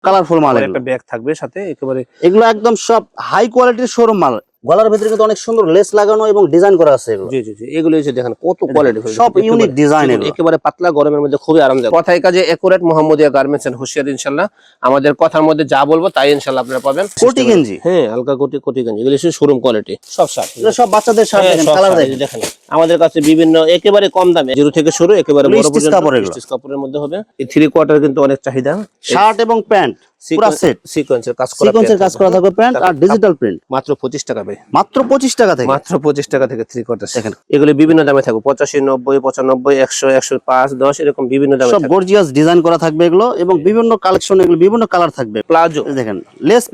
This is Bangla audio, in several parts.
কালারফুল মাল, একটা ব্যাগ থাকবে সাথে একেবারে। এগুলো একদম সব হাই কোয়ালিটির শোরুম মাল। গলার ভিতরে কিন্তু অনেক সুন্দর লেস লাগানো এবং ডিজাইন করা আছে এগুলো। জি জি জি, এগুলো এসে দেখেন কত কোয়ালিটি, সব ইউনিক ডিজাইন, এগুলো একেবারে পাতলা, গরমের মধ্যে খুবই আরামদায়ক। কথায় কাজে একুরেট মোহাম্মদিয়া গার্মেন্টস এন্ড হুশিয়ার, ইনশাআল্লাহ আমাদের কথার মধ্যে যা বলবো তাই ইনশাআল্লাহ আপনারা পাবেন। কোটি গেঞ্জি, হ্যাঁ হালকা কোটি গেঞ্জি, এগুলো শোরুম কোয়ালিটি সব শার্ট, এগুলো সব বাচ্চাদের শার্ট। দেখেন কালার দেখেন, আমাদের কাছে বিভিন্ন একেবারে কম দামে জিরো থেকে শুরু একেবারে বড় পর্যন্ত স্টিচ কাপড়ের মধ্যে হবে। এই 3/4 কিন্তু অনেক চাহিদা। শার্ট এবং প্যান্ট পুরো সেট সিকোয়েন্সের কাজ করা থাকবে, প্যান্ট আর ডিজিটাল প্রিন্ট। মাত্র 25 টাকা ভাই, মাত্র 25 টাকা থেকে, মাত্র 25 টাকা থেকে 3/4 দেখেন। এগুলো বিভিন্ন দামে থাকবে, 85, 90, 95, 100, 105, 10 এরকম বিভিন্ন দামে সব গর্জিয়াস ডিজাইন করা থাকবে এগুলো, এবং বিভিন্ন কালেকশন, এগুলো বিভিন্ন কালার থাকবে। প্লাজো দেখেন, লেস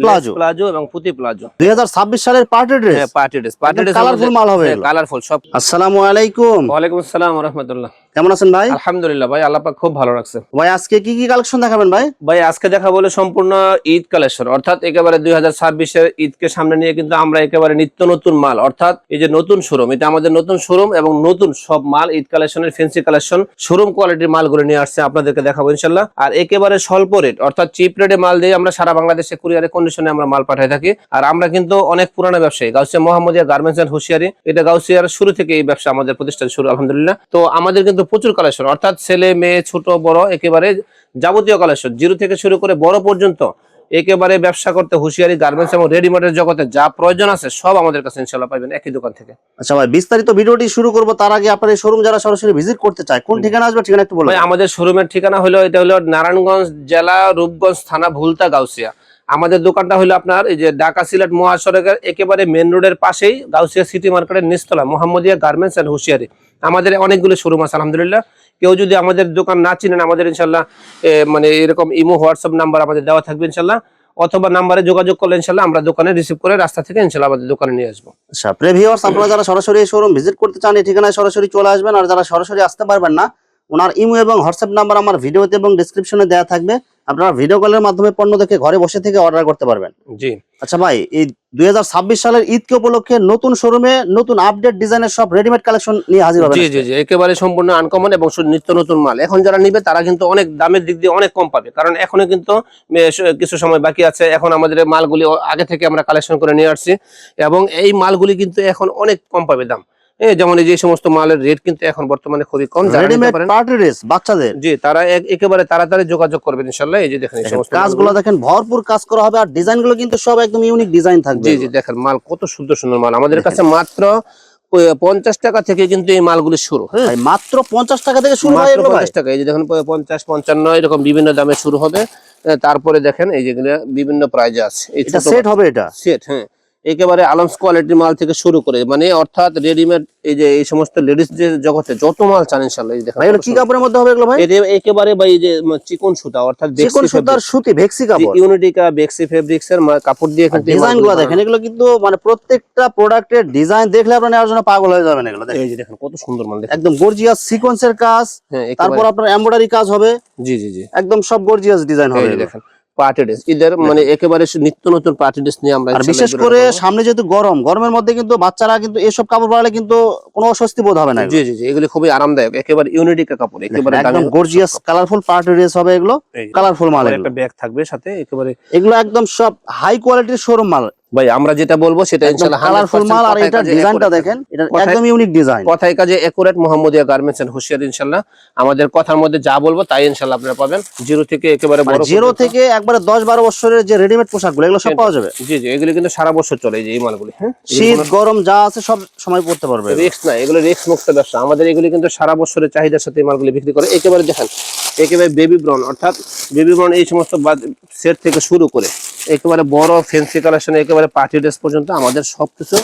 প্লাজো এবং পুঁতি প্লাজো, 2026 সালের পার্টি ড্রেস। হ্যাঁ পার্টি ড্রেস কালারফুল মাল হবে, কালারফুল সব। আসসালামু আলাইকুম। ওয়ালাইকুম আসসালাম ওয়া রাহমাতুল্লাহ। কেমন আছেন ভাই? আলহামদুলিল্লাহ ভাই, আল্লাহ পাক খুব ভালো রাখছে। ভাই আজকে কি কি কালেকশন দেখাবেন ভাই? ভাই আজকে দেখা বলে সম্পূর্ণ ঈদ কালেকশন, অর্থাৎ একেবারে 2026 এর ঈদকে সামনে নিয়ে কিন্তু আমরা একেবারে নিত্য নতুন মাল, অর্থাৎ এই যে নতুন শোরুম, এটা আমাদের নতুন শোরুম এবং নতুন সব মাল ঈদ কালেকশনের ফ্যান্সি কালেকশন শোরুম কোয়ালিটির মালগুলো নিয়ে আসছে, আপনাদেরকে দেখাবো ইনশাআল্লাহ। আর একেবারে স্বল্প রেট অর্থাৎ চিপ রেটে মাল দিয়ে আমরা সারা বাংলাদেশে কুরিয়ারে কন্ডিশনে আমরা মাল পাঠাই থাকি। আর আমরা কিন্তু অনেক পুরানো ব্যবসায়ী, গাউসিয়া মোহাম্মদিয়া গার্মেন্টস এন্ড হুশিয়ারি, এটা গাউসিয়ার শুরু থেকে এই ব্যবসা আমাদের প্রতিষ্ঠান শুরু, আলহামদুলিল্লাহ। তো আমাদের কিন্তু প্রচুর কালেকশন, অর্থাৎ ছেলে মেয়ে ছোট বড় একেবারে যাবতীয় কালেকশন জিরো থেকে শুরু করে বড় পর্যন্ত একেবারে ব্যবসা করতে হুশিয়ারি গার্মেন্টস এবং রেডিমেডের জগতে যা প্রয়োজন আছে সব আমাদের কাছে ইনশাআল্লাহ পাবেন একই দোকান থেকে। আচ্ছা ভাই, বিস্তারিত ভিডিওটি শুরু করব তার আগে আপনার এই শোরুম যারা সরাসরি ভিজিট করতে চায় কোন ঠিকানা আসবে, ঠিকানা একটু বলুন। ভাই আমাদের শোরুমের ঠিকানা হলো, এটা হলো নারায়ণগঞ্জ জেলা, রূপগঞ্জ থানা, ভুলতা, গাউসিয়া। আমাদের দোকানটা হলো আপনার এই যে ঢাকা সিলেট মহাসড়কের একেবারে মেন রোডের পাশেই গাউসিয়া সিটি মার্কেটের নিচতলা মোহাম্মদিয়া গার্মেন্টস এন্ড হুশিয়ারি। আমাদের অনেকগুলো শোরুম আছে আলহামদুলিল্লাহ। কেউ যদি আমাদের দোকান না চিনেন, আমাদের ইনশাআল্লাহ মানে এরকম ইমো হোয়াটসঅ্যাপ নাম্বার আমাদের দেওয়া থাকবে ইনশাআল্লাহ, অথবা নাম্বারে যোগাযোগ করলে ইনশাআল্লাহ আমরা দোকানে রিসিভ করে রাস্তা থেকে ইনশাআল্লাহ আমাদের দোকানে নিয়ে আসবো। আচ্ছা প্রিয় ভিউয়ার্স, আপনারা যারা সরাসরি এই শোরুম ভিজিট করতে চান এই ঠিকানায় সরাসরি চলে আসবেন। আর যারা সরাসরি আসতে পারবেন না, ওনার ইমো এবং হোয়াটসঅ্যাপ নাম্বার আমার ভিডিওতে এবং ডেসক্রিপশনে দেওয়া থাকবে, আপনারা ভিডিও কলের মাধ্যমে পণ্য দেখে ঘরে বসে থেকে অর্ডার করতে পারবেন। জি আচ্ছা ভাই, এই 2026 সালের ঈদকে উপলক্ষে নতুন শোরুমে নতুন আপডেট ডিজাইনের সব রেডিমেড কালেকশন নিয়ে হাজির হবেন। জি জি জি, একেবারে সম্পূর্ণ আনকমন এবং নিত্য নতুন মাল। এখন যারা নিবে তারা কিন্তু অনেক দামের দিক দিয়ে অনেক কম পাবে, কারণ এখনো কিন্তু কিছু সময় বাকি আছে। এখন আমাদের মালগুলি আগে থেকে আমরা কালেকশন করে নিয়ে আসছি এবং এই মালগুলি কিন্তু এখন অনেক কম পাবে দাম। যেমন এই যে সমস্ত মালের রেট কিন্তু এখন বর্তমানে খুবই কম। রেডিমেড পার্টি ড্রেস বাচ্চাদের, জি তারা একেবারে তাড়াতাড়ি যোগাযোগ করবেন ইনশাআল্লাহ। এই যে দেখেন এই সমস্ত কাজগুলো দেখেন, ভরপুর কাজ করা হবে আর ডিজাইনগুলো কিন্তু সব একদম ইউনিক ডিজাইন থাকবে। জি জি দেখেন মাল কত সুন্দর সুন্দর মাল আমাদের কাছে মাত্র 50 টাকা থেকে কিন্তু এই মালগুলি শুরু। হ্যাঁ মাত্র 50 টাকা থেকে শুরু হয় এগুলো। 50 টাকা, এই যে দেখেন 50, 55 এরকম বিভিন্ন দামে শুরু হবে। তারপরে দেখেন এই যেগুলো বিভিন্ন প্রাইজে আছে। এটা সেট হবে, এটা সেট, হ্যাঁ একেবারে আলমস কোয়ালিটির মাল থেকে শুরু করে, মানে অর্থাৎ রেডিমেড এই যে এই সমস্ত লেডিস যে জগতে যত মাল চান ইনশাআল্লাহ। এই দেখেন ভাই কি কাপড়ের মধ্যে হবে এগুলো ভাই? এটা একেবারে ভাই এই যে চিকন সুতা, অর্থাৎ চিকন সুতার সুতি ভেক্সি কাপড়, ইউনিটিকা বেক্সি ফেব্রিক্স এর কাপড় দিয়ে কিন্তু ডিজাইনগুলো দেখেন। এগুলো কিন্তু মানে প্রত্যেকটা প্রোডাক্টের ডিজাইন দেখলে আপনি নেওয়ার জন্য পাগল হয়ে যাবেন। এগুলো দেখেন, এই যে দেখেন কত সুন্দর মাল, দেখেন একদম গর্জিয়াস সিকোয়েন্সের কাজ, তারপর আপনার এমব্রয়ডারি কাজ হবে। জি জি জি, একদম সব গর্জিয়াস ডিজাইন হবে। দেখেন পার্টি ড্রেস, ঈদের মানে একেবারে নিত্য নতুন পার্টি ড্রেস নিয়ে আমরা, আর বিশেষ করে সামনে যেহেতু গরমের মধ্যে কিন্তু বাচ্চারা কিন্তু এসব কাপড় পরলে কিন্তু কোনো অস্বস্তি বোধ হবে না। জি জি জি, এগুলো খুবই আরামদায়ক, একেবারে ইউনিক কাপড়, একেবারে একদম গর্জিয়াস কালারফুল পার্টি ড্রেস হবে এগুলো, কালারফুল মাল। একটা ব্যাগ থাকবে সাথে একেবারে, এগুলো একদম সব হাই কোয়ালিটির শোরুম মাল ভাই। আমরা যেটা বলবো সেটা ইনশাআল্লাহ কালারফুল মাল। আর এটা ডিজাইনটা দেখেন, এটা একদম ইউনিক ডিজাইন। কথায় কাজে একুরেট মোহাম্মদিয়া গার্মেন্টস এন্ড হুশিয়ার, ইনশাআল্লাহ আমাদের কথার মধ্যে যা বলবো তাই ইনশাআল্লাহ আপনারা পাবেন। জিরো থেকে একেবারে বড়, জিরো থেকে একবারে 10-12 বছরের যে রেডিমেড পোশাকগুলো এগুলো সব পাওয়া যাবে। জি জি, এগুলো কিন্তু সারা বছর চলে, এই মালগুলি। হ্যাঁ শীত গরম যা আছে সব সময় পড়তে পারবে, রিস্ক নাই, এগুলো রিস্ক মুক্ত ব্যবসা আমাদের। এগুলি কিন্তু সারা বছরের চাহিদার সাথে এই মালগুলি বিক্রি করে। একেবারে দেখেন একেবারে বেবি ব্রাউন, অর্থাৎ বেবি ব্রাউন এই সমস্ত সেট থেকে শুরু করে একেবারে বড় ফ্যান্সি কালেকশন, একেবারে পার্টি ড্রেস পর্যন্ত আমাদের সবকিছু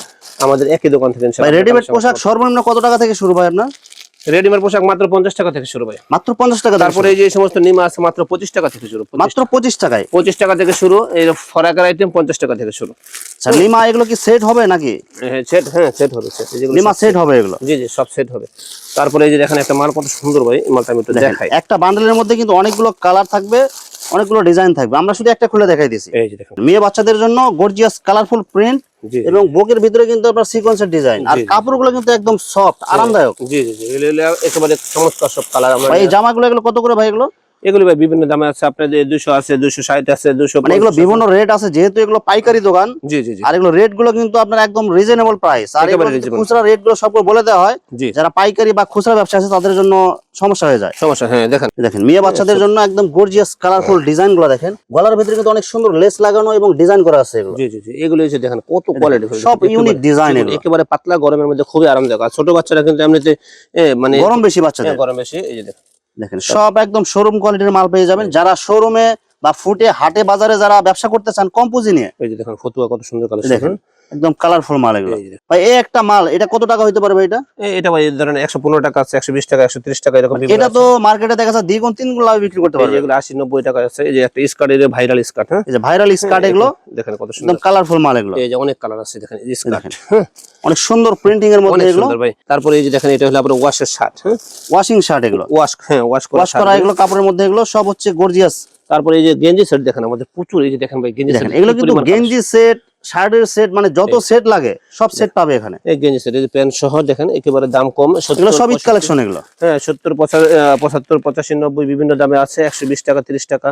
আমাদের একই দোকান থেকে ইনশাআল্লাহ। রেডিমেড পোশাক সর্বনিম্ন কত টাকা থেকে শুরু হয় আপনার? রেডিমেড পোশাক মাত্র 50 টাকা থেকে শুরু, ভাই মাত্র 50 টাকা। তারপরে এই যে সমস্ত নিমা আছে মাত্র 25 টাকা থেকে শুরু, মাত্র 25 টাকায়, 25 টাকা থেকে শুরু। এই ফরাকার আইটেম 50 টাকা থেকে শুরু। আচ্ছা নিমা এগুলো কি সেট হবে নাকি? সেট, হ্যাঁ সেট হবে, নিমা সেট হবে এগুলো। জি জি সব সেট হবে। তারপরে এই যে দেখেন একটা মাল কত সুন্দর, ভাই মালটা আমি একটু দেখাই। একটা বান্ডেলের মধ্যে কিন্তু অনেকগুলো কালার থাকবে, অনেকগুলো ডিজাইন থাকবে। আমরা শুধু একটা খুলে দেখাই দিছি। এই যে দেখেন মেয়ে বাচ্চাদের জন্য গর্জিয়াস কালারফুল প্রিন্ট এবং বুকের ভিতরে কিন্তু আপনার সিকোয়েন্সের ডিজাইন। আর কাপড়গুলো কিন্তু একদম সফট আরামদায়ক। জি জি জি, একেবারে চমৎকার সব কালার। আমরা এই জামাগুলো এগুলো কত করে ভাই এগুলো? এগুলো ভাই বিভিন্ন দামে আছে, আপনাদের 200 আছে, 260 আছে, 200, মানে এগুলো বিভিন্ন রেট আছে, যেহেতু এগুলো পাইকারি দোকান। জি জি জি, আর এগুলো রেট গুলো কিন্তু আপনার একদম রিজনেবল প্রাইস। আর এগুলো একেবারে যদি reasonable। খুচরা রেট গুলো সবগুলো বলে দেওয়া হয়, জি যারা পাইকারি বা খুচরা ব্যবসা আছে তাদের জন্য সমস্যা হয়ে যায়। সমস্যা, হ্যাঁ দেখেন দেখেন মেয়ে বাচ্চাদের জন্য একদম গর্জিয়াস কালারফুল ডিজাইন গুলো দেখেন, গলার ভিতরে কিন্তু অনেক সুন্দর লেস লাগানো এবং ডিজাইন করা আছে এগুলো। জি জি জি, এগুলো এসে দেখেন কত কোয়ালিটি, সব ইউনিক ডিজাইন এগুলো, একেবারে পাতলা, গরমের মধ্যে খুবই আরামদায়ক। আর ছোট বাচ্চারা কিন্তু এমনিতে মানে গরম বেশি বাচ্চাদের, গরম বেশি। এই যে দেখেন দেখেন সব একদম শোরুম কোয়ালিটির মাল পেয়ে যাবেন। যারা শোরুমে বা ফুটে হাটে বাজারে যারা ব্যবসা করতে চান কম পুঁজি নিয়ে, এই যে দেখেন ফতুয়া কত সুন্দর কালেকশন। দেখেন একদম কালারফুল মাল এগুলো। এই যে ভাই এই একটা মাল এটা কত টাকা হইতে পারবে এটা? এটা ভাই ধরেন 115 টাকা আছে, 120 টাকা, 130 টাকা, এরকম এটা তো মার্কেটে দেখা যাচ্ছে দ্বিগুণ তিনগুণ লাভে বিক্রি করতে পারবে। এগুলো 80-90 টাকা আছে। এই যে একটা স্কার্ট, এই যে ভাইরাল স্কার্ট, হ্যাঁ এই যে ভাইরাল স্কার্ট এগুলো দেখেন কত একদম সুন্দর কালারফুল মাল এগুলো। এই যে অনেক কালার আছে, দেখেন এই স্কার্ট, দেখেন অনেক সুন্দর প্রিন্টিং এর মধ্যে অনেক এগুলো। সুন্দর ভাই। তারপরে এই যে দেখেন এটা হলো আপনার ওয়াশের শার্ট, হ্যাঁ ওয়াশিং শার্ট এগুলো, ওয়াশ, হ্যাঁ ওয়াশ ওয়াশ করা এগুলো কাপড়ের মধ্যে এগুলো সব হচ্ছে গর্জিয়াস। তারপরে এই যে গেঞ্জি সেট দেখেন আমাদের প্রচুর। এই যে দেখেন ভাই গেঞ্জি সেট, দেখেন এগুলো কিন্তু গেঞ্জি সেট, শার্টের সেট, মানে যত সেট লাগে সব সেট পাবে এখানে। এই গেঞ্জি সেট, এই যে প্যান্ট সহ দেখেন একেবারে দাম কম। এগুলো সব ঈদ কালেকশন এগুলো। হ্যাঁ 70, 75, 85, 90 বিভিন্ন দামে আছে। 120 টাকা, 30 টাকা,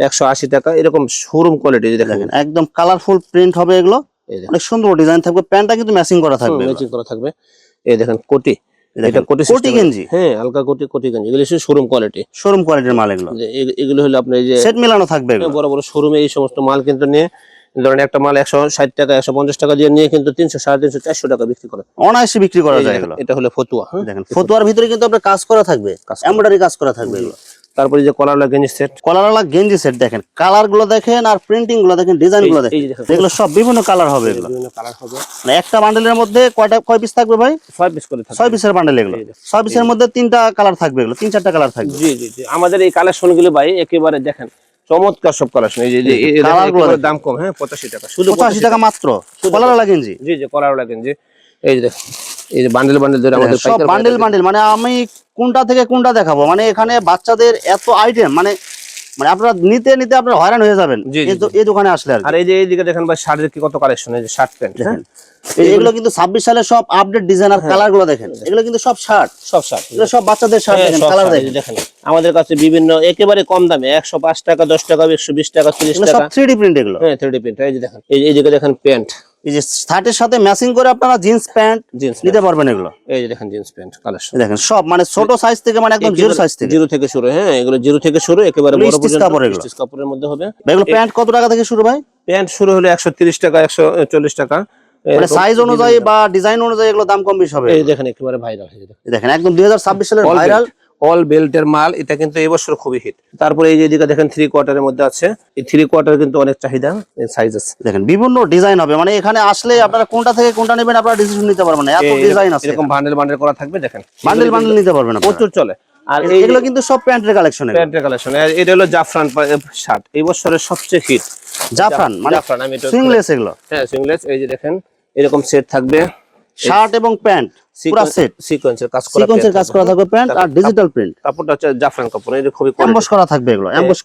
180 টাকা, এরকম শোরুম কোয়ালিটি দেখেন। একদম কালারফুল প্রিন্ট হবে এগুলো, অনেক সুন্দর ডিজাইন থাকবে। প্যান্টটা কিন্তু ম্যাচিং করা থাকবে, ম্যাচিং করা থাকবে। এই দেখেন কোটি, এটা কোটি গেঞ্জি, হ্যাঁ হালকা কোটি গেঞ্জি, এগুলো শোরুম কোয়ালিটি, শোরুম কোয়ালিটির মাল এগুলো। এগুলো হলো আপনার এই যে সেট মেলানো থাকবে এগুলো। বড় বড় শোরুমে এই সমস্ত মাল কিন্তু নিয়ে, ধরেন একটা মাল 160 টাকা, 150 টাকা দিয়ে নিয়ে কিন্তু 300, 350, 400 টাকা বিক্রি করে, অনায়াসে বিক্রি করা যায় এগুলো। এটা হলো ফতুয়া, হ্যাঁ দেখেন ফতুয়ার ভিতরে কিন্তু আপনার কাজ করা থাকবে, এমব্রয়ডারি কাজ করা থাকবে এগুলো। তারপরে যে কলারওয়ালা গেঞ্জি সেট, কলারওয়ালা গেঞ্জি সেট দেখেন, কালার গুলো দেখেন আর প্রিন্টিং গুলো দেখেন, ডিজাইন গুলো দেখেন, এগুলো সব বিভিন্ন কালার হবে এগুলো। বিভিন্ন কালার হবে। মানে একটা বান্ডেলের মধ্যে কয় পিস থাকবে ভাই? 6 পিস করে থাকে, 6 পিসের বান্ডেল এগুলো। 6 পিসের মধ্যে 3টা কালার থাকবে এগুলো, 3-4টা কালার থাকবে। জি জি জি, আমাদের এই কালেকশন গুলো ভাই একেবারে দেখেন চমৎকার সব কালেকশন। এই যে দাম কম, হ্যাঁ 85 টাকা, শুধু 85 টাকা মাত্র কলারওয়ালা গেঞ্জি। জি জি কলারওয়ালা গেঞ্জি। এই যে দেখেন এই যে বান্ডেল ধরে আমাদের সব বান্ডেল, মানে আমি কোনটা থেকে কোনটা দেখাবো, মানে এখানে বাচ্চাদের এত আইটেম, মানে আপনারা নিতে নিতে আপনারা হয়রান হয়ে যাবেন এই দোকানে আসলে। আর এই যে এইদিকে দেখেন ভাই শার্টের কি কত কালেকশন, এই যে শার্ট প্যান্ট দেখেন, এগুলো কিন্তু 26 সালে সব আপডেট ডিজাইন আর কালার গুলো দেখেন, এগুলো কিন্তু সব শার্ট, এগুলো সব বাচ্চাদের শার্ট দেখেন, কালার দেখেন। আমাদের কাছে বিভিন্ন একেবারে কম দামে 105 টাকা, 10 টাকা, 120 টাকা, 30 টাকা, সব 3D প্রিন্ট এগুলো। হ্যাঁ 3D প্রিন্ট। এই যে দেখেন এইদিকে দেখেন প্যান্ট, এই যে শার্টের সাথে ম্যাচিং করে আপনারা জিন্স প্যান্ট নিতে পারবেন এগুলো। এই যে দেখেন জিন্স প্যান্ট কালেকশন দেখেন সব, মানে ছোট সাইজ থেকে মানে একদম জিরো সাইজ থেকে, জিরো থেকে শুরু, হ্যাঁ এগুলো জিরো থেকে শুরু, একেবারে বড় পর্যন্ত স্টিচ কাপড়ের মধ্যে হবে। এগুলো প্যান্ট কত টাকা থেকে শুরু ভাই? প্যান্ট শুরু হলো 130 টাকা, 140 টাকা, মানে সাইজ অনুযায়ী বা ডিজাইন অনুযায়ী এগুলো দাম কম বেশি হবে। এই দেখেন একেবারে ভাইরাল, দেখেন একদম 2026 সালের ভাইরাল অল বেল্টের মাল, এটা কিন্তু এই বছর খুবই হিট। তারপরে এই যে এদিকে দেখেন 3 কোয়ার্টারের মধ্যে আছে, এই 3 কোয়ার্টার কিন্তু অনেক চাহিদা, সাইজ আছে দেখেন বিভিন্ন ডিজাইন হবে, মানে এখানে আসলে আপনারা কোনটা থেকে কোনটা নেবেন আপনারা ডিসিশন নিতে পারবেন না, এত ডিজাইন আছে। এরকম বান্ডেল করা থাকবে, দেখেন বান্ডেল নিতে পারবেন না, প্রচুর চলে। আর এগুলো কিন্তু সব প্যান্টের কালেকশন, এটা হলো জাফরান শার্ট, এই বছরের সবচেয়ে হিট জাফরান, মানে আমি সুইংলেস এগুলো, হ্যাঁ সুইংলেস। এই যে দেখেন এরকম সেট থাকবে, শার্ট এবং প্যান্ট পুরো সেট, সিকোয়েন্সের কাজ করা থাকবে প্যান্ট আর ডিজিটাল প্রিন্ট। কাপড়টা হচ্ছে জাফরান কাপড়, এটা খুবই এমবস করা থাকবে, এগুলো এমবস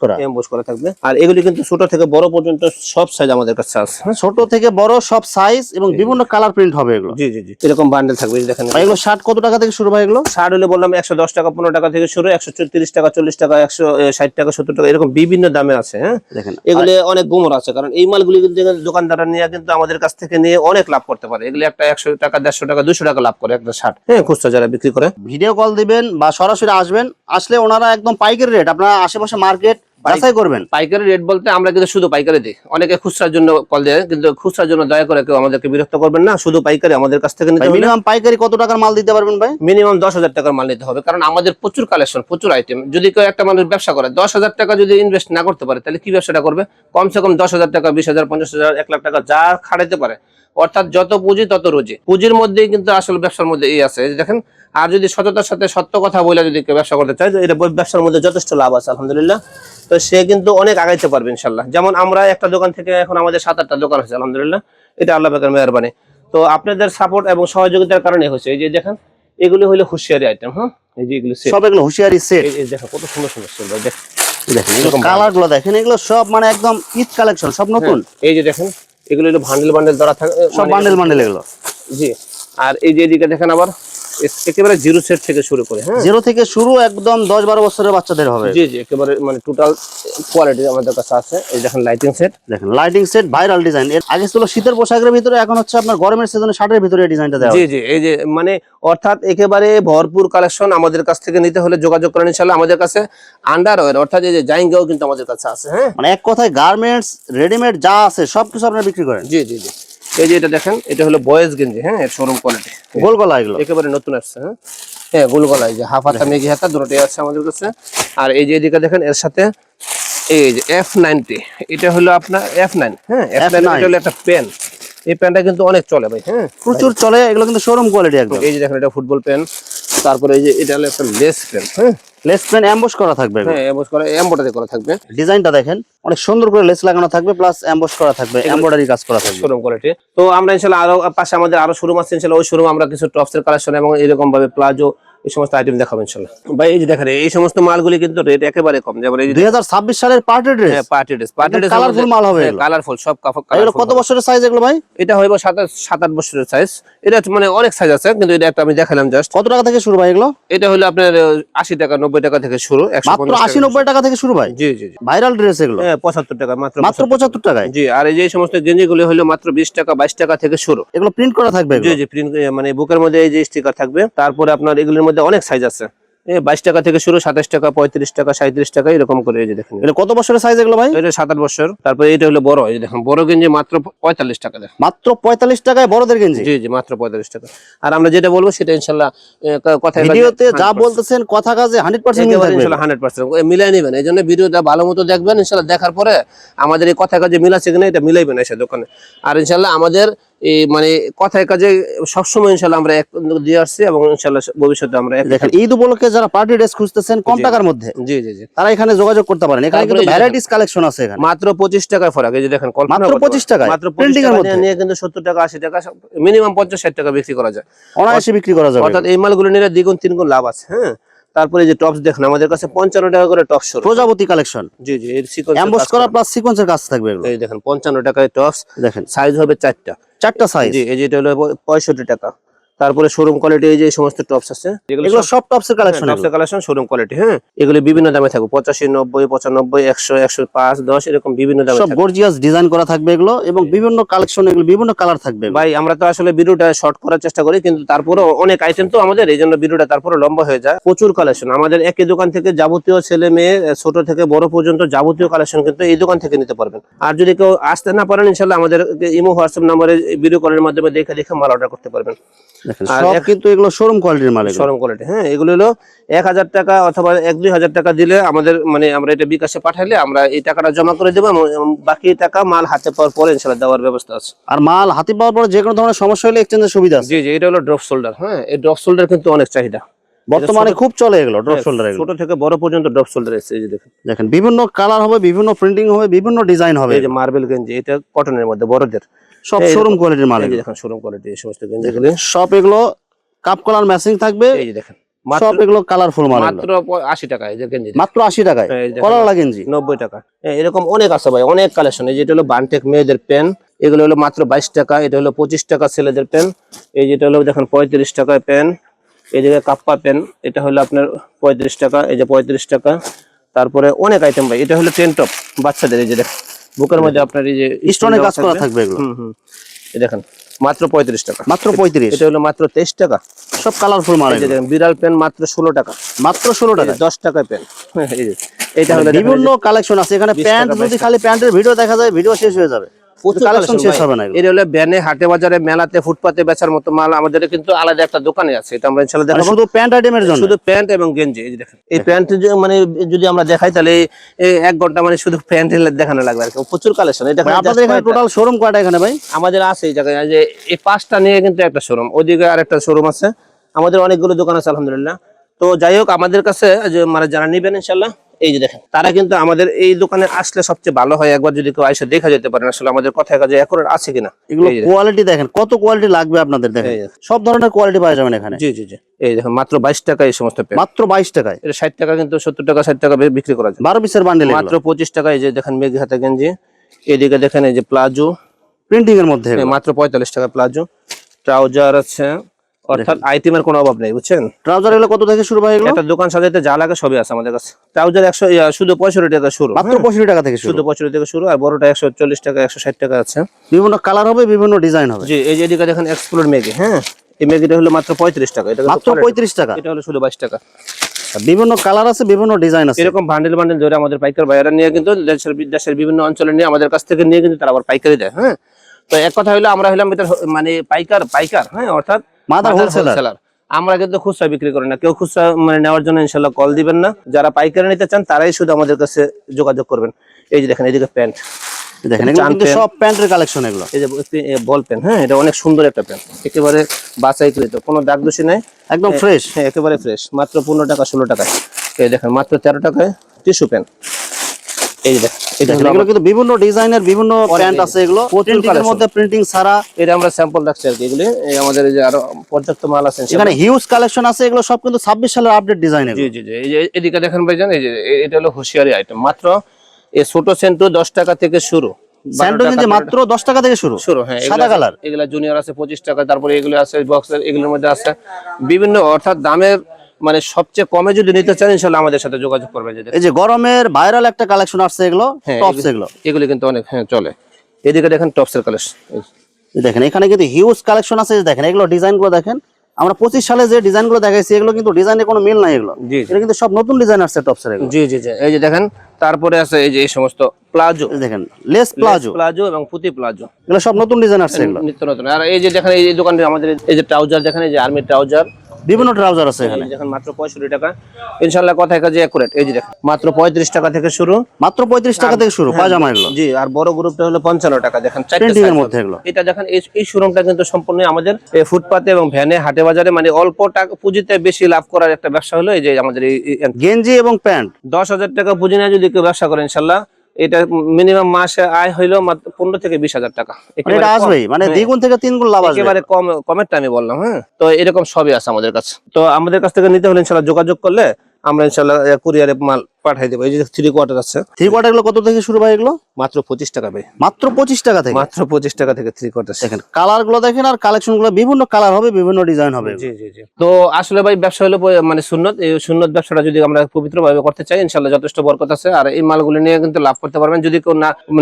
করা থাকবে। আর এগুলি কিন্তু ছোট থেকে বড় পর্যন্ত সব সাইজ আমাদের কাছে আছে, ছোট থেকে বড় সব সাইজ এবং বিভিন্ন কালার প্রিন্ট হবে এগুলো। জি জি জি, এরকম বান্ডেল থাকবে। দেখেন এগুলো শার্ট কত টাকা থেকে শুরু ভাই? এগুলো শার্ট হলে বললাম 110 টাকা, 15 টাকা থেকে শুরু, 130 টাকা, 40 টাকা, 160 টাকা, 70 টাকা, এরকম বিভিন্ন দামে আছে। হ্যাঁ দেখেন এগুলি অনেক গুমর আছে, কারণ এই মালগুলি কিন্তু দোকানদাররা নিয়ে কিন্তু আমাদের কাছ থেকে নিয়ে অনেক লাভ করতে পারে। এগুলি একটা 100 টাকা, 150 টাকা, 200 টাকা লাভ করে একটা শার্ট, হ্যাঁ খুচরা যারা বিক্রি করে। ভিডিও কল দিবেন বা সরাসরি আসবেন, আসলে ওনারা একদম পাইকারি রেট, আপনারা আশেপাশে মার্কেট যাচাই করবেন। পাইকারি রেট বলতে আমরা কিন্তু শুধু পাইকারি দিই, অনেকে খুচরার জন্য কল দেয়, কিন্তু খুচরার জন্য দয়া করে কেউ আমাদেরকে বিরক্ত করবেন না, শুধু পাইকারি আমাদের কাছ থেকে নিতে হবে। মিনিমাম পাইকারি কত টাকার মাল দিতে পারবেন ভাই? মিনিমাম 10,000 টাকার মাল নিতে হবে, কারণ আমাদের প্রচুর কালেকশন, প্রচুর আইটেম। যদি কেউ একটা মানুষ ব্যবসা করে 10,000 টাকা যদি ইনভেস্ট না করতে পারে, তাহলে কি ব্যবসাটা করবে? কমসে কম 10,000 টাকা, 20,000, 50,000, 1 লাখ টাকা যা খাটাইতে পারে, অর্থাৎ যত পুঁজি তত রুজি। পুঁজির মধ্যেই কিন্তু আসলে ব্যবসার মধ্যে এই আছে, দেখেন। আর যদি সততার সাথে সত্য কথা বলে যদি কেউ ব্যবসা করতে চায়, এটা ব্যবসার মধ্যে যথেষ্ট লাভ আছে আলহামদুলিল্লাহ। তো সে কিন্তু অনেক আগাইতে পারবে ইনশাল্লাহ। যেমন আমরা একটা দোকান থেকে এখন আমাদের 7-8টা দোকান হয়েছে আলহামদুলিল্লাহ, এটা আল্লাহ পাকের মেহেরবানি। তো আপনাদের সাপোর্ট এবং সহযোগিতার কারণে হয়েছে। এই যে দেখেন এগুলি হলো হুঁশিয়ারি আইটেম, হ্যাঁ এই যে এগুলো সব এগুলো হুঁশিয়ারি সেট। এই দেখেন কত সুন্দর সুন্দর সেট, দেখেন এগুলো কালার গুলো দেখেন, এগুলো সব মানে একদম ঈদ কালেকশন, সব নতুন। এই যে দেখেন এগুলো হলো বান্ডেল ধরা থাকে, সব বান্ডেল এগুলো। জি। আর এই যে এদিকে দেখেন আবার একেবারে জিরো সেট থেকে শুরু করে, হ্যাঁ জিরো থেকে শুরু, একদম 10-12 বছরের বাচ্চাদের হবে। জি জি, একেবারে মানে টোটাল কোয়ালিটি আমাদের কাছে আছে। এই দেখেন লাইটিং সেট, দেখেন লাইটিং সেট, ভাইরাল ডিজাইন। এর আগে ছিল শীতের পোশাকের ভিতরে, এখন হচ্ছে আপনার গরমের সিজনে শার্টের ভিতরে এই ডিজাইনটা দেওয়া জি হয়েছে। জি, এই যে মানে অর্থাৎ একেবারে ভরপুর কালেকশন। আমাদের কাছ থেকে নিতে হলে যোগাযোগ করেন ইনশাআল্লাহ। আমাদের কাছে আন্ডারওয়্যার অর্থাৎ এই যে জাইঙ্গাও কিন্তু আমাদের কাছে আছে, হ্যাঁ মানে এক কথায় গার্মেন্টস রেডিমেড যা আছে সবকিছু আপনারা বিক্রি করেন। জি জি জি। এই যে এটা দেখেন, এটা হলো বয়েজ গেঞ্জি, হ্যাঁ এর শোরুম কোয়ালিটি, গোল গলা এগুলো একেবারে নতুন আসছে, হ্যাঁ হ্যাঁ গোল গলা, এই যে হাফ হাতা মেঘি হাতা দুটোই আছে আমাদের কাছে। আর এই যে এদিকে দেখেন এর সাথে এই যে F90, এটা হলো আপনার F9, হ্যাঁ F9 এটা হলো একটা পেন। এই প্যান্টটা কিন্তু অনেক চলে ভাই, হ্যাঁ প্রচুর চলে এগুলো, কিন্তু শোরুম কোয়ালিটি একদম। এই যে দেখেন এটা ফুটবল প্যান্ট। তারপরে এই যে এটা হলো একটা লেস প্যান্ট, হ্যাঁ লেস প্যান এমবস করা থাকবে, হ্যাঁ এমবস করা, এমব্রয়ডারি করা থাকবে। ডিজাইনটা দেখেন অনেক সুন্দর করে লেস লাগানো থাকবে, প্লাস এমবস করা থাকবে, এমব্রয়ডারি কাজ করা থাকবে, শোরুম কোয়ালিটি। তো আমরা ইনশাআল্লাহ আরো পাশে আমাদের আরো শোরুম আছে ইনশাআল্লাহ, ওই শোরুম আমরা কিছু টপসের কালেকশন এবং এরকম ভাবে প্লাজো এই সমস্ত আইটেম দেখাবো ইনশাআল্লাহ। ভাই এই যে দেখেন এই সমস্ত মালগুলি কিন্তু রেট একেবারে কম, যেমন এই যে 2026 সালের পার্টি ড্রেস, হ্যাঁ party dress, party dress colourful মাল হবে এগুলো। কালারফুল সব কাপড়। এগুলো কত বছরের সাইজ এগুলো ভাই? এটা হইব 7-8 বছরের সাইজ। এটা মানে অনেক সাইজ আছে, কিন্তু এটা একটা আমি দেখালাম জাস্ট। কত টাকা থেকে শুরু ভাই এগুলো? এটা হলো আপনার 80 টাকা 90 টাকা থেকে শুরু, মাত্র 80-90 টাকা থেকে শুরু ভাই? জি জি জি। ভাইরাল ড্রেস এগুলো? হ্যাঁ 75 টাকা, মাত্র মাত্র 75 টাকায়। জি। আর এই যে সমস্ত গেঞ্জিগুলো হলো মাত্র 20 টাকা 22 টাকা থেকে শুরু। এগুলো প্রিন্ট করা থাকবে? জি জি, প্রিন্ট মানে বুকের মধ্যে এই যে স্টিকার থাকবে। তারপরে আপনার এগুলোর মধ্যে অনেক সাইজ আছে, 22 টাকা থেকে শুরু, 27 টাকা 35 টাকা 37 টাকা এরকম করে। এই যে দেখেন এটা কত বছরের সাইজ এগুলো ভাই? এটা 7-8 বছর। তারপরে এটা হলো বড়, এই যে দেখেন বড় গেঞ্জি মাত্র 45 টাকা দেয়। মাত্র 45 টাকায় বড়দের গেঞ্জি? জি জি, মাত্র 45 টাকা। আর আমরা যেটা বলবো সেটা ইনশাআল্লাহ কথা ভিডিওতে যা বলতেছেন কথা কাজে 100% মিল থাকবে ইনশাআল্লাহ 100% মিলাই নেবেন। এই জন্য ভিডিওটা ভালো মতো দেখবেন ইনশাআল্লাহ। দেখার পরে আমাদের এই কথা কাজে মিল আছে কিনা এটা মিলাইবেন এসে দোকানে। আর ইনশাআল্লাহ আমাদের এই মানে কথায় কাজে সবসময় ইনশাআল্লাহ আমরা এক দিয়ে আসছি, এবং ইনশাআল্লাহ ভবিষ্যতে আমরা দেখেন ঈদ উপলক্ষে যারা পার্টি ড্রেস খুঁজতেছেন কম টাকার মধ্যে, জি জি জি, তারা এখানে যোগাযোগ করতে পারেন। এখানে কিন্তু ভ্যারাইটিস কালেকশন আছে এখানে। মাত্র 25 টাকায় ফরাক। এই যে দেখেন মাত্র 25 টাকায় মাত্র প্রিন্টিং 25 এর টাকা মধ্যে নিয়ে কিন্তু 70 টাকা 80 টাকা মিনিমাম 50-60 টাকা বিক্রি করা যায়, অনায়াসে বিক্রি করা যাবে। অর্থাৎ এই মালগুলো নিলে দ্বিগুণ তিনগুণ লাভ আছে, হ্যাঁ। তারপরে যে টপস দেখেন আমাদের কাছে 55 টাকা করে টপস শুরু, প্রজাপতি কালেকশন। জি জি, এর সিকোয়েন্স এমবস করা প্লাস সিকোয়েন্সের কাজ থাকবে এগুলো। এই দেখেন 55 টাকায় টপস, দেখেন সাইজ হবে 4টা, 4টা সাইজ। জি। এই যে এটা হলো 65 টাকা। তারপরে শোরুম কোয়ালিটি এই যে সমস্ত টপস আছে, এগুলো সব টপসের কালেকশন, টপসের কালেকশন শোরুম কোয়ালিটি, হ্যাঁ। এগুলো বিভিন্ন দামে থাকবে, 85 90 95 100 105 10 এরকম বিভিন্ন দামে সব থাকবে। গর্জিয়াস ডিজাইন করা থাকবে এগুলো, এবং বিভিন্ন কালেকশন, এগুলো বিভিন্ন কালার থাকবে। ভাই আমরা তো আসলে ভিডিওটা শর্ট করার চেষ্টা করি, কিন্তু তারপরে অনেক আইটেম তো আমাদের, এই জন্য ভিডিওটা তারপরে লম্বা হয়ে যায়। প্রচুর কালেকশন আমাদের একই দোকান থেকে, যাবতীয় ছেলে মেয়ে ছোট থেকে বড় পর্যন্ত যাবতীয় কালেকশন কিন্তু এই দোকান থেকে নিতে পারবেন। আর যদি কেউ আসতে না পারেন ইনশাআল্লাহ আমাদের ইমো হোয়াটসঅ্যাপ নম্বরে ভিডিও কলের মাধ্যমে দেখে দেখে মাল অর্ডার করতে পারবেন। দেখেন সব কিন্তু এগুলো শোরুম কোয়ালিটির মাল, শোরুম কোয়ালিটি, হ্যাঁ। এগুলো হলো 1000 টাকা অথবা 1-2 হাজার টাকা দিলে আমাদের মানে আমরা এটা বিকাশে পাঠাইলে আমরা এই টাকাটা জমা করে দেবো, এবং বাকি টাকা মাল হাতে পাওয়ার পরে ইনশাআল্লাহ দেওয়ার ব্যবস্থা আছে। আর মাল হাতে পাওয়ার পরে যে কোনো ধরনের সমস্যা হলে এক্সচেঞ্জের সুবিধা আছে। জি জি, এটা হলো ড্রপ শোল্ডার, হ্যাঁ। এই ড্রপ শোল্ডার কিন্তু অনেক চাহিদা বর্তমানে, খুব চলে এগুলো ড্রপ শোল্ডার। ছোট থেকে বড় পর্যন্ত ড্রপ শোল্ডার এসেছে। এই যে দেখেন, দেখেন বিভিন্ন কালার হবে, বিভিন্ন প্রিন্টিং হবে, বিভিন্ন ডিজাইন হবে। এই যে মার্বেল গেঞ্জি, এটা কটনের মধ্যে বড়দের, সব শোরুম কোয়ালিটির মাল। এই যে দেখেন শোরুম কোয়ালিটি এই সমস্ত গেঞ্জিগুলো, সব এগুলো কাপ কলার ম্যাচিং থাকবে। এই যে দেখেন সব এগুলো কালারফুল মাল, মাত্র 80 টাকা। এই যে গেঞ্জি মাত্র 80 টাকায় কলার গেঞ্জি, 90 টাকা। এরকম অনেক আছে ভাই, অনেক কালেকশন। এই যেটা হলো বানটেক মেয়েদের পেন, এগুলো হলো মাত্র 22 টাকা। এটা হলো 25 টাকা ছেলেদের পেন। এই যেটা হলো দেখেন 35 টাকায় পেন। এই যে কাপ্পা পেন, এটা হলো আপনার 35 টাকা। এই যে 35 টাকা। তারপরে অনেক আইটেম ভাই। এটা হলো টেন টপ বাচ্চাদের, এই যে দেখেন বুকের মধ্যে আপনার এই যে স্টোনের কাজ করা থাকবে এগুলো। এই দেখেন মাত্র 35 টাকা। মাত্র 35। এটা হলো মাত্র 23 টাকা। সব কালারফুল মাল। এই যে দেখেন বিড়াল পেন মাত্র 16 টাকা। মাত্র 16 টাকা, 10 টাকায় পেন। এই যে এটা হলো বিভিন্ন কালেকশন আছে এখানে। প্যান্ট যদি খালি প্যান্টের ভিডিও দেখা যায়, ভিডিও শেষ হয়ে যাবে, কালেকশন শেষ হবে না। এর হলো ব্যানে, হাটে বাজারে, মেলাতে, ফুটপাতে বেচার মতো মাল আমাদের কিন্তু আলাদা একটা দোকানে আছে। এটা আমরা ইনশাআল্লাহ দেখাবো শুধু প্যান্ট আইটেমের জন্য, শুধু প্যান্ট এবং গেঞ্জি। এই যে দেখেন এই প্যান্ট মানে যদি আমরা দেখাই তাহলে 1 ঘন্টা মানে শুধু প্যান্ট দেখানো লাগবে আর কি। প্রচুর কালেকশন। এটা আপনাদের এখানে টোটাল শোরুম কয়টা এখানে ভাই? আমাদের আছে এই জায়গায়, যে এই 5টা নিয়ে কিন্তু একটা শোরুম, ওইদিকে আরেকটা শোরুম আছে। আমাদের অনেকগুলো দোকান আছে আলহামদুলিল্লাহ। তো যাই হোক আমাদের কাছে যে মানে যারা নেবেন ইনশাআল্লাহ, এই যে দেখেন তারা কিন্তু আমাদের এই দোকানে আসলে সবচেয়ে ভালো হয় একবার যদি কেউ এসে দেখা যেতে পারেন আসলে আমাদের কথায় কাজে অ্যাকুরেট আছে কিনা। এগুলো কোয়ালিটি দেখেন, কত কোয়ালিটি লাগবে আপনাদের। দেখেন সব ধরনের কোয়ালিটি পাওয়া যাবেন এখানে। জি জি জি, এই দেখেন মাত্র 22 টাকা এই সমস্ত পেন। মাত্র 22 টাকায়। এটা 60 টাকা কিন্তু 70 টাকা 60 টাকা বিক্রি করা যায়। 12 পিসের বান্ডেল মাত্র 25 টাকা। এই যে দেখেন মেঘ হাতা গেঞ্জি। এদিকে দেখেন এই যে প্লাজো প্রিন্টিং এর মধ্যে, মাত্র 45 টাকা প্লাজো। ট্রাউজার আছে অর্থাৎ আইটেমের কোনো অভাব নেই, বুঝছেন। ট্রাউজার এগুলো কত থেকে শুরু ভাই এগুলো? একটা দোকান সাজাইতে যা লাগে সবই আছে আমাদের কাছে। ট্রাউজার 100 শুধু 65 টাকা শুরু, মাত্র 65 টাকা থেকে শুরু, শুধু 65 টাকা শুরু। আর বড়টা 140 টাকা, 160 টাকা আছে। বিভিন্ন কালার হবে, বিভিন্ন ডিজাইন হবে। জি, এই যে এদিকে দেখেন এক্সপ্লোর ম্যাগি, হ্যাঁ এই ম্যাগিটা হলো মাত্র 35 টাকা, এটা মাত্র 35 টাকা। এটা হলো শুধু 22 টাকা। বিভিন্ন কালার আছে, বিভিন্ন ডিজাইন আছে। এরকম বান্ডেল বান্ডেল ধরে আমাদের পাইকার ভাইয়ারা নিয়ে কিন্তু দেশের বিভিন্ন অঞ্চলে নিয়ে আমাদের কাছ থেকে নিয়ে কিন্তু তারা আবার পাইকারি দেয়। হ্যাঁ, তো এক কথা হলো আমরা হলাম এটা মানে পাইকার, হ্যাঁ অর্থাৎ মাদার হোলসেলার। আমরা কিন্তু খুচরা বিক্রি করি না। কেউ খুচরা মানে নেওয়ার জন্য ইনশাল্লাহ কল দিবেন না। যারা পাইকারি নিতে চান তারাই শুধু আমাদের কাছে যোগাযোগ করবেন। এই যে দেখেন এদিকে প্যান্ট, দেখেন এগুলো কিন্তু সব প্যান্টের কালেকশন এগুলো। এই যে বল পেন, হ্যাঁ এটা অনেক সুন্দর একটা পেন, একেবারে বাছাইকৃত, কোনো দাগ দোষী নাই, একদম ফ্রেশ। হ্যাঁ একেবারে ফ্রেশ। মাত্র 15 টাকা 16 টাকায়। এই দেখেন মাত্র 13 টাকায় টিস্যু পেন। এই যে দেখেন এটা এগুলো কিন্তু বিভিন্ন ডিজাইনের বিভিন্ন প্যান্ট আছে, এগুলো প্রিন্টিং এর মধ্যে প্রিন্টিং ছাড়া। এটা আমরা স্যাম্পল রাখছি আর কি। এগুলি এই আমাদের এই যে আরো পর্যাপ্ত মাল আছে, এখানে হিউজ কালেকশন আছে। এগুলো সব কিন্তু 26 সালের আপডেট ডিজাইন। জি জি জি। এই যে এদিকে দেখেন ভাইজান, এই যে এটা হলো হুঁশিয়ারি আইটেম। মাত্র এই ছোট সেন্টু 10 টাকা থেকে শুরু, স্যান্ডো কিন্তু মাত্র 10 টাকা থেকে শুরু। হ্যাঁ সাদা কালার। এগুলা জুনিয়র আছে 25 টাকা, তারপরে এগুলো আছে বক্সের, এগুলোর মধ্যে আছে বিভিন্ন, অর্থাৎ দামের মানে সবচেয়ে কমে যদি নিতে চান ইনশাআল্লাহ আমাদের সাথে যোগাযোগ করবেন। এই যে গরমের ভাইরাল একটা কালেকশন আসছে, এগুলো টপস। এগুলো কিন্তু অনেক হ্যাঁ চলে। এদিকে দেখেন টপসের কালেকশন, দেখেন এখানে কিন্তু হিউজ কালেকশন আছে। দেখেন এগুলো ডিজাইন গুলো দেখেন। আমরা 25 সালে যে ডিজাইন গুলো দেখাইছি এগুলো কিন্তু ডিজাইনে কোনো মিল নাই। এগুলো এটা কিন্তু সব নতুন ডিজাইন আসছে টপসের এগুলো। জি জি জি। এই যে দেখেন তারপরে আছে এই যে এই সমস্ত প্লাজো, দেখেন লেস প্লাজো এবং পুঁতি প্লাজো, এগুলো সব নতুন ডিজাইন আসছে এগুলো, নিত্য নতুন। আর এই যে দেখেন এই দোকানে আমাদের এই যে ট্রাউজার দেখেন, এই যে আর্মি ট্রাউজার, বিভিন্ন ট্রাউজার আছে এখানে। দেখেন মাত্র 65 টাকা ইনশাআল্লাহ, কথায় কাজে একুরেট। এই যে দেখেন মাত্র 35 টাকা থেকে শুরু, মাত্র 35 টাকা থেকে শুরু পায়জামা এগুলো। জি, আর বড় গ্রুপটা হলো 55 টাকা। দেখেন প্রিন্টিং এর মধ্যে এগুলো। এটা দেখেন এই শোরুমটা কিন্তু সম্পূর্ণ আমাদের ফুটপাতে এবং ভ্যানে, হাটে বাজারে, মানে অল্প টাকা পুঁজিতে বেশি লাভ করার একটা ব্যবসা হলো এই যে আমাদের এই গেঞ্জি এবং প্যান্ট। 10,000 টাকা পুঁজি নিয়ে যদি কেউ ব্যবসা করে ইনশাআল্লাহ এটা মিনিমাম মাসে আয় হইলো মাত্র 15 থেকে 20,000 টাকা। এটা আসবেই, মানে দ্বিগুণ থেকে তিনগুণ লাভ আসবে। একেবারে কমেরটা আমি বললাম। হ্যাঁ, তো এরকম সবই আছে আমাদের কাছে। তো আমাদের কাছ থেকে নিতে হলে ইনশাআল্লাহ যোগাযোগ করলে আমরা ইনশাআল্লাহ কুরিয়ারে মাল পাঠাই দেবো। এই যে 3 কোয়ার্টার আছে, 3 কোয়ার্টার গুলো কত থেকে শুরু ভাই এগুলো? মাত্র 25 টাকা ভাই, মাত্র 25 টাকা থেকে, মাত্র 25 টাকা থেকে 3 কোয়ার্টার। দেখেন কালার গুলো দেখেন, আর কালেকশন গুলো বিভিন্ন কালার হবে, বিভিন্ন ডিজাইন হবে। জি জি জি। তো আসলে ভাই ব্যবসা হলো মানে সুন্নত। এই সুন্নত ব্যবসাটা যদি আমরা পবিত্রভাবে করতে চাই ইনশাআল্লাহ যথেষ্ট বরকত আছে। আর এই মালগুলো নিয়ে কিন্তু লাভ করতে পারবেন। যদি কেউ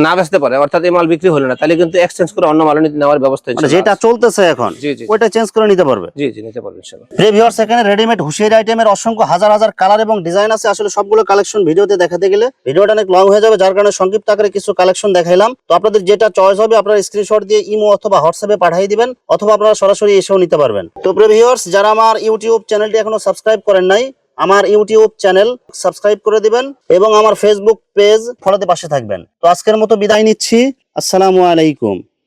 না বেচতে পারে, অর্থাৎ এই মাল বিক্রি হলো না, তাহলে কিন্তু এক্সচেঞ্জ করে অন্য মাল নেওয়ার ব্যবস্থা যেটা চলতেছে এখন ওইটা চেঞ্জ করে নিতে পারবে। জি জি, নিতে পারবে ইনশাআল্লাহ। ভিউয়ার্স, এখানে রেডিমেড হুশিয়ারি আইটেমের অসংখ্য হাজার হাজার কালার এবং ডিজাইন আছে। আসলে সবগুলো কালেকশন ভিডিওতে দেখাতে গেলে ভিডিওটা অনেক লং হয়ে যাবে, যার কারণে সংক্ষিপ্ত আকারে কিছু কালেকশন দেখাইলাম। তো আপনাদের যেটা চয়েস হবে আপনারা স্ক্রিনশট দিয়ে ইমো অথবা হোয়াটসঅ্যাপে পাঠিয়ে দিবেন, অথবা আপনারা সরাসরি এসেও নিতে পারবেন। তো ভিউয়ার্স, যারা আমার ইউটিউব চ্যানেলটি এখনো সাবস্ক্রাইব করেন নাই, আমার ইউটিউব চ্যানেল সাবস্ক্রাইব করে দিবেন এবং আমার ফেসবুক পেজ ফলোতে পাশে থাকবেন। তো আজকের মতো বিদায় নিচ্ছি। আসসালামু আলাইকুম।